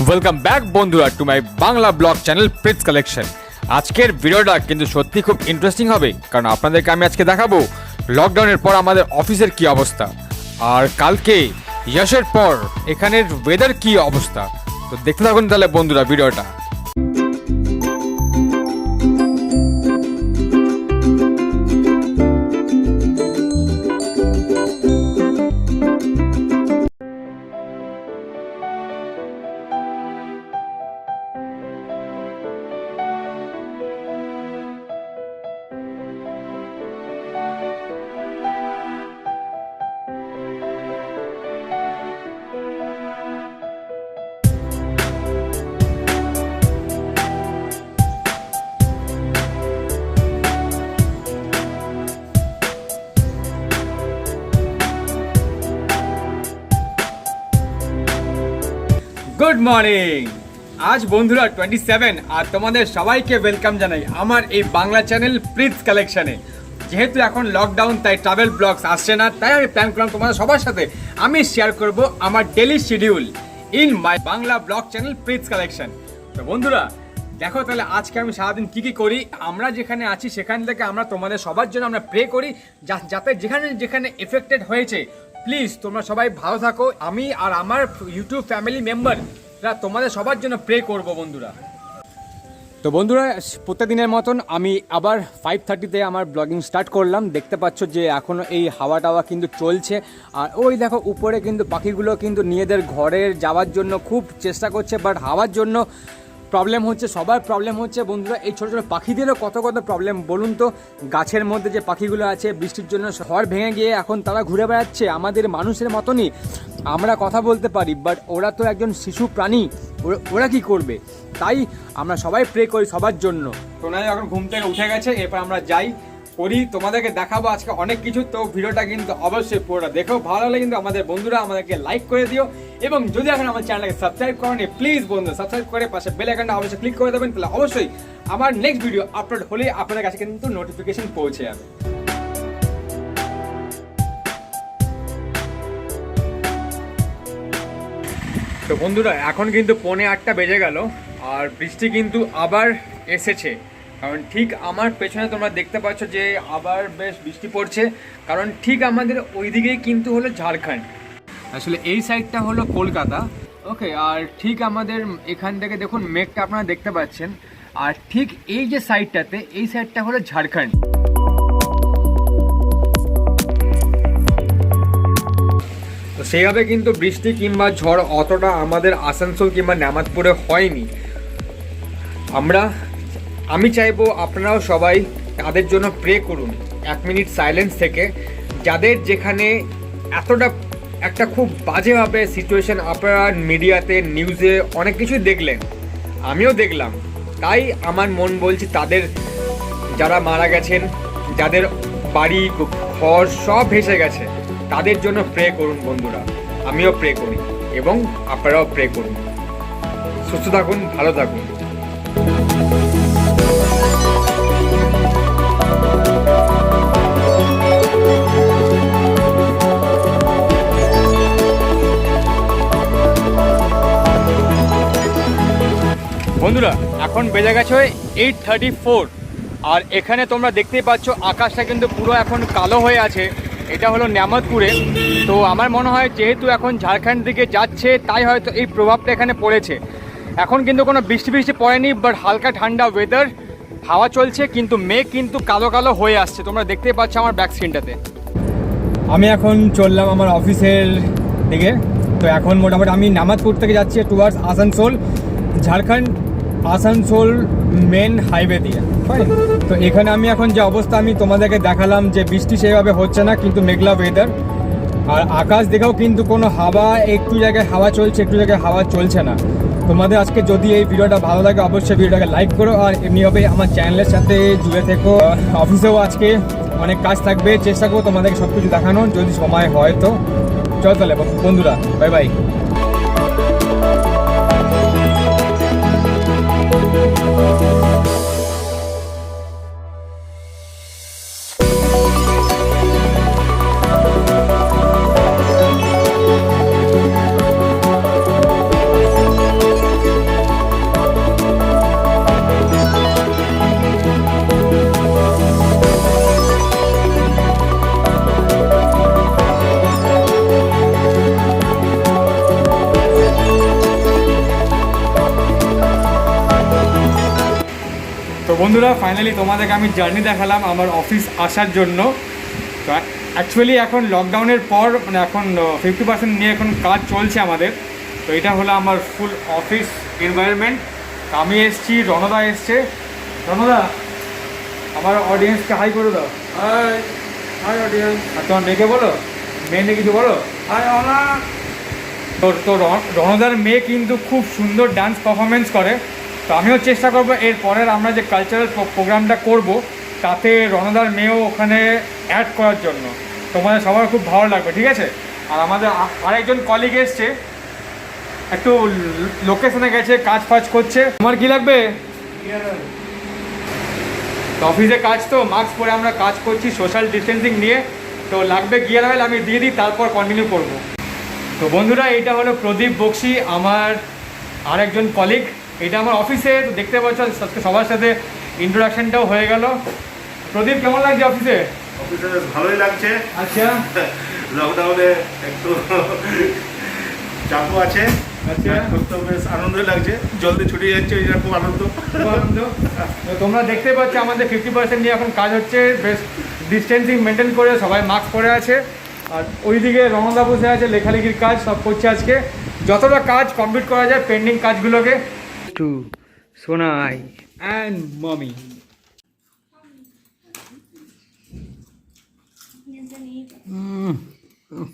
Welcome back বন্ধুরা to my Bangla blog channel Prit's collection. আজকের ভিডিওটা কিন্তু সত্যি খুব ইন্টারেস্টিং হবে, কারণ আপনাদেরকে আমি আজকে দেখাবো লকডাউনের পর আমাদের অফিসের কি অবস্থা, আর কালকে ইয়াশের পর এখানের ওয়েদার কি অবস্থা। তো দেখতে থাকুন তাহলে বন্ধুরা ভিডিওটা। Good morning. আজ বন্ধুরা 27 আর তোমাদের সবাইকে ওয়েলকাম জানাই আমার এই বাংলা চ্যানেল প্রিটস কালেকশনে। যেহেতু এখন লকডাউন তাই ট্রাভেল ব্লগস আসছে না, তাই আমি প্ল্যান করলাম তোমাদের সবার সাথে আমি শেয়ার করব আমার daily schedule in my Bangla blog channel Prit's collection. তো বন্ধুরা দেখো তাহলে আজকে আমি সারাদিন কী করি। আমরা যেখানে আছি সেখান থেকে আমরা তোমাদের সবার জন্য আমরা প্রে করি যাতে যেখানে যেখানে এফেক্টেড হয়েছে প্লিজ তোমরা সবাই ভালো থাকো। আমি আর আমার ইউটিউব ফ্যামিলি মেম্বাররা তোমাদের সবার জন্য প্রে করব বন্ধুরা। তো বন্ধুরা প্রত্যেকদিনের মতন আমি আবার 5:30-তে আমার ব্লগিং স্টার্ট করলাম। দেখতে পাচ্ছ যে এখনও এই হাওয়া টাওয়া কিন্তু চলছে, আর ওই দেখো উপরে কিন্তু পাখিগুলো কিন্তু নিজেদের ঘরের যাওয়ার জন্য খুব চেষ্টা করছে, বাট হাওয়ার জন্য প্রবলেম হচ্ছে। সবার প্রবলেম হচ্ছে বন্ধুরা, এই ছোটো ছোটো পাখিদেরও কত কত প্রবলেম বলুন তো। গাছের মধ্যে যে পাখিগুলো আছে বৃষ্টির জন্য ঘর ভেঙে গিয়ে এখন তারা ঘুরে বেড়াচ্ছে আমাদের মানুষের মতনই। আমরা কথা বলতে পারি, বাট ওরা তো একজন শিশু প্রাণী, ওরা কি করবে। তাই আমরা সবাই প্রে করি সবার জন্য। তোমরা এখন ঘুম থেকে উঠে গেছে, এরপর আমরা যাই করি, তোমাদেরকে দেখাবো আজকে অনেক কিছু। তো ভিডিওটা কিন্তু অবশ্যই পুরোটা দেখো, ভালো লাগলে কিন্তু আমাদের বন্ধুরা আমাদেরকে লাইক করে দিও, এবং যদি এখন আমার চ্যানেলকে সাবস্ক্রাইব করেনি প্লিজ বন্ধু সাবস্ক্রাইব করে পাশে বেল আইকনটা অবশ্যই ক্লিক করে দেবেন, তাহলে অবশ্যই আমার নেক্সট ভিডিও আপলোড হলে আপনাদের কাছে কিন্তু নোটিফিকেশন পৌঁছে যাবে। তো বন্ধুরা এখন কিন্তু 7:45 বেজে গেল, আর বৃষ্টি কিন্তু আবার এসেছে। কারণ ঠিক আমার পেছনে তোমরা দেখতে পাচ্ছ যে আবার বেশ বৃষ্টি পড়ছে, কারণ ঠিক আমাদের ওই দিকেই কিন্তু হলো ঝাড়খণ্ড, আসলে এই সাইডটা হলো কলকাতা। ওকে, আর ঠিক আমাদের এখান থেকে দেখুন মেঘটা আপনারা দেখতে পাচ্ছেন, আর ঠিক এই যে সাইডটাতে এই সাইডটা হলো ঝাড়খণ্ড। তো সেইভাবে কিন্তু বৃষ্টি কিংবা ঝড় অতটা আমাদের আসানসোল কিংবা নেমাতপুরে হয়নি। আমি চাইবো আপনারাও সবাই তাদের জন্য প্রে করুন 1 মিনিট সাইলেন্স থেকে, যাদের যেখানে এতটা একটা খুব বাজেভাবে সিচুয়েশন আপনারা মিডিয়াতে নিউজে অনেক কিছুই দেখলেন, আমিও দেখলাম। তাই আমার মন বলছি তাদের যারা মারা গেছেন, যাদের বাড়ি ঘর সব ভেসে গেছে, তাদের জন্য প্রে করুন বন্ধুরা। আমিও প্রে করি এবং আপনারাও প্রে করুন। সুস্থ থাকুন, ভালো থাকুন। বন্ধুরা এখন বেজে গেছে 8:34, আর এখানে তোমরা দেখতেই পাচ্ছ আকাশটা কিন্তু পুরো এখন কালো হয়ে আছে। এটা হলো নেমাতপুরে। তো আমার মনে হয় যেহেতু এখন ঝাড়খণ্ড দিকে যাচ্ছে তাই হয়তো এই প্রভাবটা এখানে পড়েছে। এখন কিন্তু কোনো বৃষ্টি পড়েনি, বাট হালকা ঠান্ডা ওয়েদার, হাওয়া চলছে, কিন্তু মেঘ কিন্তু কালো কালো হয়ে আসছে। তোমরা দেখতেই পাচ্ছ আমার ব্যাক স্ক্রিনটাতে। আমি এখন চললাম আমার অফিসের দিকে। তো এখন মোটামুটি আমি নেমাতপুর থেকে যাচ্ছি towards Asansol, Jharkhand Asansol main highway দিয়ে। তো এখানে আমি এখন যে অবস্থা আমি তোমাদেরকে দেখালাম যে বৃষ্টি সেভাবে হচ্ছে না, কিন্তু মেঘলা ওয়েদার, আর আকাশ দেখেও কিন্তু কোনো হাওয়া, একটু জায়গায় হাওয়া চলছে একটু জায়গায় হাওয়া চলছে না। তোমাদের আজকে যদি এই ভিডিওটা ভালো লাগে অবশ্যই ভিডিওটাকে লাইক করো, আর এমনিভাবে আমার চ্যানেলের সাথে জুড়ে থেকো। অফিসেও আজকে অনেক কাজ থাকবে, চেষ্টা করবো তোমাদেরকে সব কিছু দেখানোর যদি সময় হয়। তো চল তাহলে বন্ধুরা, বাই বাই। বন্ধুরা ফাইনালি তোমাদেরকে আমি জার্নি দেখালাম আমার অফিস আসার জন্য। তো অ্যাকচুয়ালি এখন লকডাউনের পর মানে এখন 50% নিয়ে এখন কাজ চলছে আমাদের। তো এটা হলো আমার ফুল অফিস এনভায়রনমেন্ট। আমি এসছি, রণদা এসছে। রণদা আমার অডিয়েন্সকে হাই করে দাও। High high audience. আর তোমার মেয়েকে বলো, মেয়ে নিয়ে কিছু বলো। হাই অলা। তো রণদার মেয়ে কিন্তু খুব সুন্দর ডান্স পারফরমেন্স করে। তো আমিও চেষ্টা করবো এর পরের আমরা যে কালচারাল প্রোগ্রামটা করব তাতে রণদার মেয়েও ওখানে অ্যাড করার জন্য। তোমাদের সবার খুব ভালো লাগবে, ঠিক আছে? আর আমাদের আরেকজন কলিগ এসছে, একটু লোকেশনে গেছে, কাজ ফাজ করছে। তোমার কি লাগবে? তো অফিসে কাজ, তো মাস্ক পরে আমরা কাজ করছি সোশ্যাল ডিস্টেন্সিং নিয়ে। তো লাগবে গিয়ার অয়েল, আমি দিয়ে দিই, তারপর কন্টিনিউ করব। তো বন্ধুরা এইটা হলো প্রদীপ বক্সি, আমার আরেকজন কলিগ। এটা আমার অফিসে, তো দেখতে পাচ্ছ আজকে সবার সাথে ইন্ট্রোডাকশনটাও হয়ে গেল। প্রদীপ কেমন লাগছে অফিসে? অফিসে বেশ ভালোই লাগছে। আচ্ছা লকডাউনে একটু চাপও আছে, আচ্ছা, তো বেশ আনন্দই লাগছে। জলদি ছুটি যাচ্ছে, এটা খুব আনন্দ। তো তোমরা দেখতে পাচ্ছ আমাদের 50% নিয়ে এখন কাজ হচ্ছে, বেশ ডিস্টেন্সিং মেনটেন করে সবাই মাস্ক পরে আছে। আর ওইদিকে রণদা বসে আছে, লেখালেখির কাজ সব করছে আজকে। যতটা কাজ কমপ্লিট করা যায় পেন্ডিং কাজগুলোকে। To Sonai and mommy.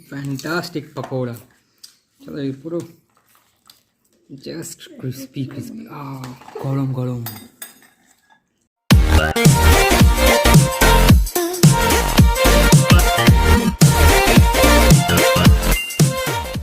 Fantastic pakora. চলো এই পুরো জাস্ট ক্রিস্পি ক্রিস্পি, গরম গরম।